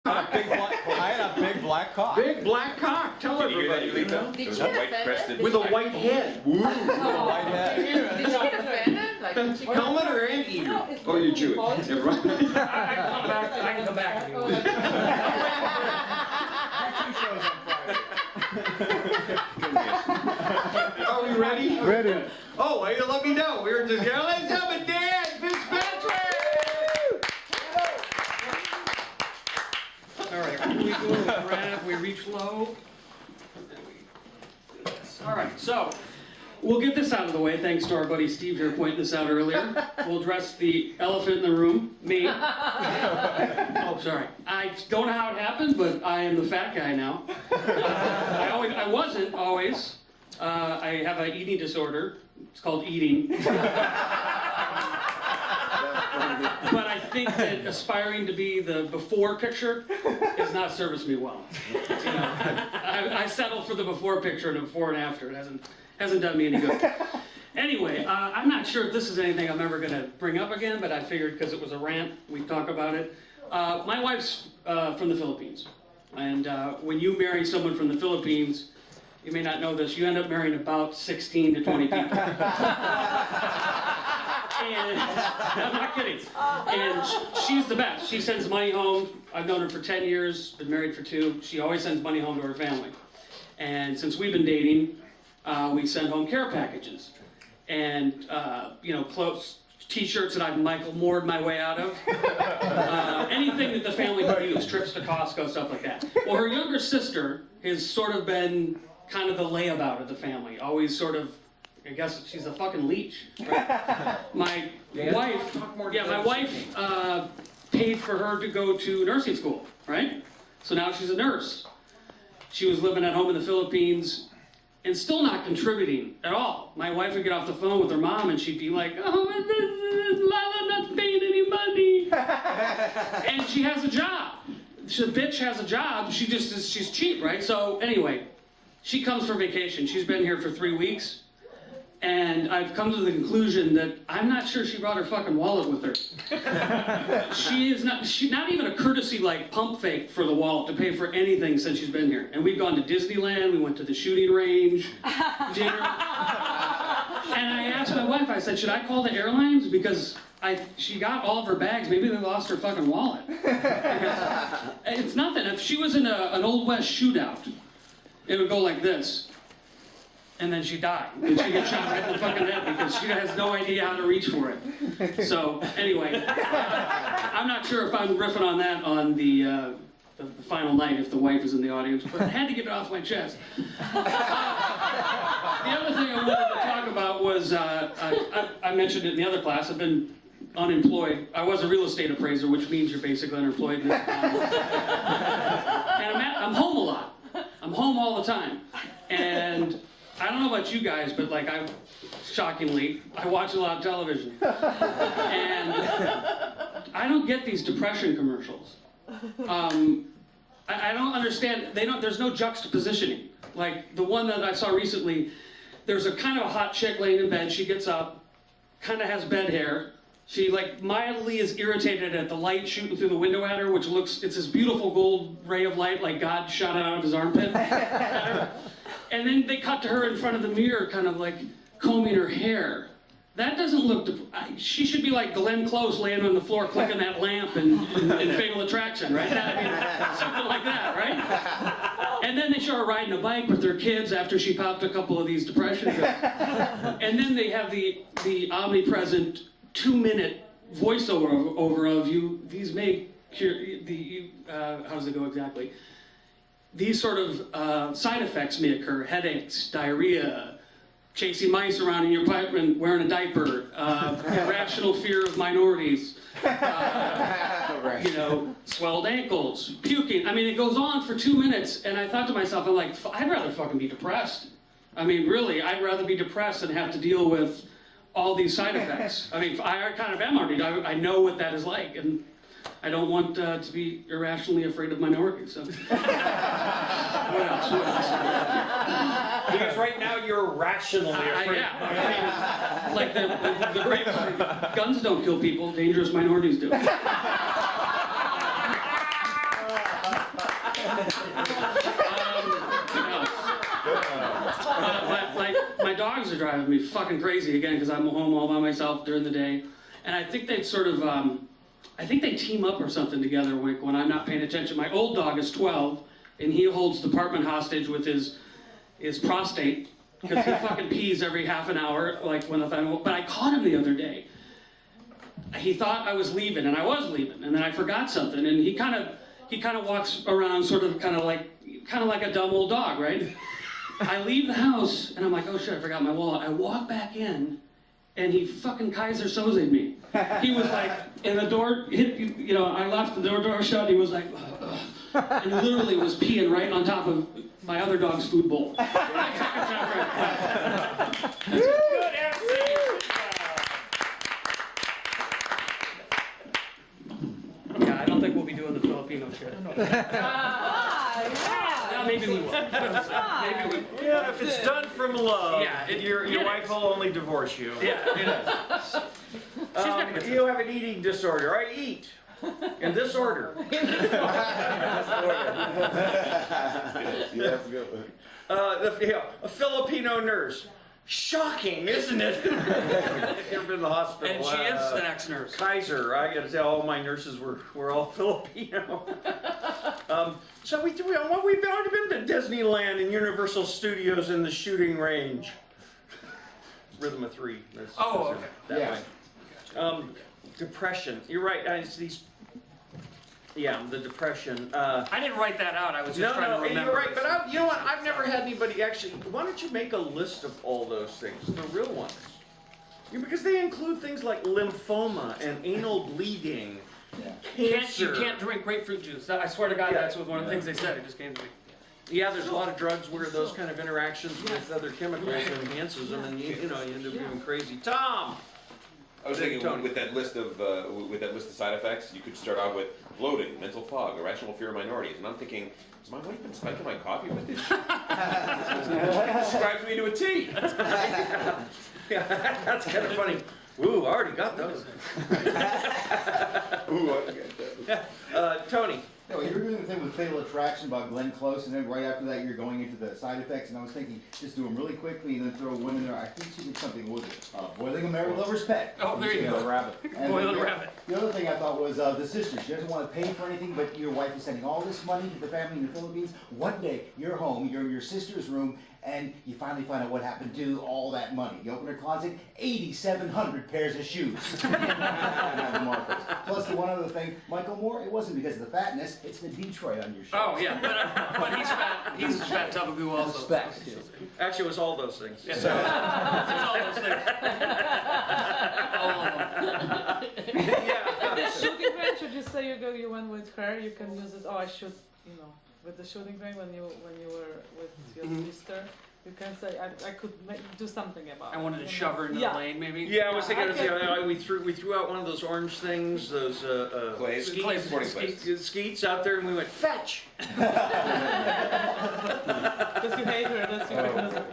I had a big black cock. Big black cock. Tell everybody. Did you get offended? With a white head. Woo. With a white head. Did you get offended? Like, Helmet or anteater? Oh, you're Jewish. Never mind. I can come back if you want. Are we ready? Ready. Oh, well, you let me know. We're just going. Let's have a dance, Fitzpatrick! All right, we go to grab, we reach low. And then we do this. All right, so we'll get this out of the way. Thanks to our buddy Steve here pointing this out earlier. We'll address the elephant in the room, me. Oh, sorry. I don't know how it happened, but I am the fat guy now. I wasn't always. I have an eating disorder. It's called eating. But I think that aspiring to be the before picture has not serviced me well. You know, I settle for the before picture and the before and after. It hasn't done me any good. Anyway, I'm not sure if this is anything I'm ever going to bring up again, but I figured because it was a rant, we'd talk about it. My wife's from the Philippines. And when you marry someone from the Philippines, you may not know this, you end up marrying about 16 to 20 people. And I'm not kidding. And she's the best. She sends money home. I've known her for 10 years, been married for 2. She always sends money home to her family. And since we've been dating, we send home care packages. And, you know, clothes, t-shirts that I've Michael Moored my way out of. Anything that the family could use, trips to Costco, stuff like that. Well, her younger sister has sort of been kind of the layabout of the family. Always sort of, I guess she's a fucking leech. Right? My wife paid for her to go to nursing school, right? So now she's a nurse. She was living at home in the Philippines and still not contributing at all. My wife would get off the phone with her mom and she'd be like, oh, Lala not paying any money. And she has a job. The bitch has a job. She's cheap, right? So anyway, she comes for vacation. She's been here for 3 weeks. And I've come to the conclusion that I'm not sure she brought her fucking wallet with her. She's not even a courtesy like pump fake for the wallet to pay for anything since she's been here. And we've gone to Disneyland, we went to the shooting range, dinner. And I asked my wife, I said, should I call the airlines? Because she got all of her bags, maybe they lost her fucking wallet. It's nothing. If she was in an Old West shootout, it would go like this. And then she died. And she gets shot right in the fucking head because she has no idea how to reach for it. So, anyway, I'm not sure if I'm riffing on that on the final night if the wife is in the audience, but I had to get it off my chest. The other thing I wanted to talk about was, I mentioned it in the other class, I've been unemployed. I was a real estate appraiser, which means you're basically unemployed. And I'm home a lot. I'm home all the time. And I don't know about you guys, but like shockingly, I watch a lot of television. And I don't get these depression commercials. I don't understand, there's no juxtapositioning. Like the one that I saw recently, there's a kind of a hot chick laying in bed, she gets up, kind of has bed hair. She like mildly is irritated at the light shooting through the window at her, which looks, it's this beautiful gold ray of light like God shot it out of his armpit at her. And then they cut to her in front of the mirror, kind of like combing her hair. That doesn't look, she should be like Glenn Close laying on the floor clicking that lamp in Fatal Attraction, right? I mean, something like that, right? And then they show her riding a bike with her kids after she popped a couple of these depression pills. And then they have the omnipresent 2-minute voiceover of you, these may cure, how does it go exactly? These sort of side effects may occur, headaches, diarrhea, chasing mice around in your apartment wearing a diaper, irrational fear of minorities, you know, swelled ankles, puking. I mean, it goes on for 2 minutes, and I thought to myself, I'm like, I'd rather fucking be depressed. I mean, really, I'd rather be depressed than have to deal with all these side effects. I mean, I kind of am already. I know what that is like, and I don't want to be irrationally afraid of minorities. So. What else? Because right now you're rationally afraid. Yeah. I mean, like the great guns don't kill people, dangerous minorities do. My dogs are driving me fucking crazy again because I'm home all by myself during the day, and I think they sort of, I think they team up or something together when I'm not paying attention. My old dog is 12, and he holds the apartment hostage with his prostate because he fucking pees every half an hour, like but I caught him the other day. He thought I was leaving, and I was leaving, and then I forgot something, and he kind of walks around sort of kind of like a dumb old dog, right? I leave the house, and I'm like, oh shit, I forgot my wallet. I walk back in, and he fucking Kaiser Soze'd me. He was like, and the door hit, I left, the door shut, and he was like, and literally was peeing right on top of my other dog's food bowl. Good MC. Yeah, I don't think we'll be doing the Filipino shit. Yeah, maybe we will. Maybe we will. Yeah, if it's done from love, Yeah, your wife will only divorce you. Yeah, it is. You have an eating disorder. I eat in this order. A Filipino nurse. Shocking, isn't it? If you've been in the hospital. And she is an ex-nurse. Kaiser, I gotta tell, all my nurses were all Filipino. So we've already been to Disneyland and Universal Studios and the shooting range. Rhythm of Three. Oh, okay. That way. Depression. You're right. It's these. Yeah, the depression. I didn't write that out. I was just trying to remember. You're right. But you know what? I've never had anybody actually. Why don't you make a list of all those things, the real ones? Because they include things like lymphoma and anal bleeding, cancer. You can't drink grapefruit juice. I swear to God, that's one of the things they said. It just came to me. Yeah, there's a lot of drugs where those kind of interactions with other chemicals enhances them, and you end up being crazy. Tom. I was thinking with that list of side effects, you could start off with bloating, mental fog, irrational fear of minorities, and I'm thinking, has my wife been spiking my coffee with this? Describes me to a T. Yeah, that's kind of funny. Ooh, I already got those. Ooh, I forget that. Tony. No, you were doing the thing with Fatal Attraction about Glenn Close, and then right after that you're going into the side effects, and I was thinking, just do them really quickly and then throw one in there. I think she did something with it. Boiling a Married Lover's Pet. Oh, there you go. Rabbit. And Boil a rabbit. The other thing I thought was the sister. She doesn't want to pay for anything, but your wife is sending all this money to the family in the Philippines. One day, you're home, you're in your sister's room, and you finally find out what happened to all that money. You open her closet, 8,700 pairs of shoes. Plus the one other thing, Michael Moore, it wasn't because of the fatness, it's the Detroit on your shirt. Oh yeah, but he's fat. He's a fat tub of goo also. Respect. Actually, it was all those things. Yeah. It's all those things. All of them. Yeah. The shooting range, should you say you went with her, you can use it, oh I should, with the shooting range when you were with your sister, you can say, I could do something about it. I wanted to shove her into the lane, maybe. Yeah, I was thinking we threw out one of those orange things, those skeets out there, and we went fetch. Because you hate her, that's your mechanism.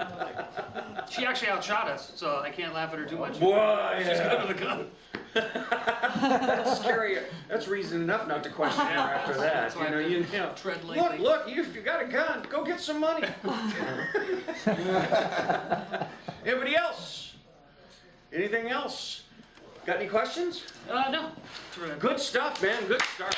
She actually outshot us, so I can't laugh at her too much. Boy, She's good with a gun. That's scary. That's reason enough not to question her after that. That's why I tread lightly. Look, you got a gun. Go get some money. Anybody else? Anything else? Got any questions? No. Good stuff, man. Good start.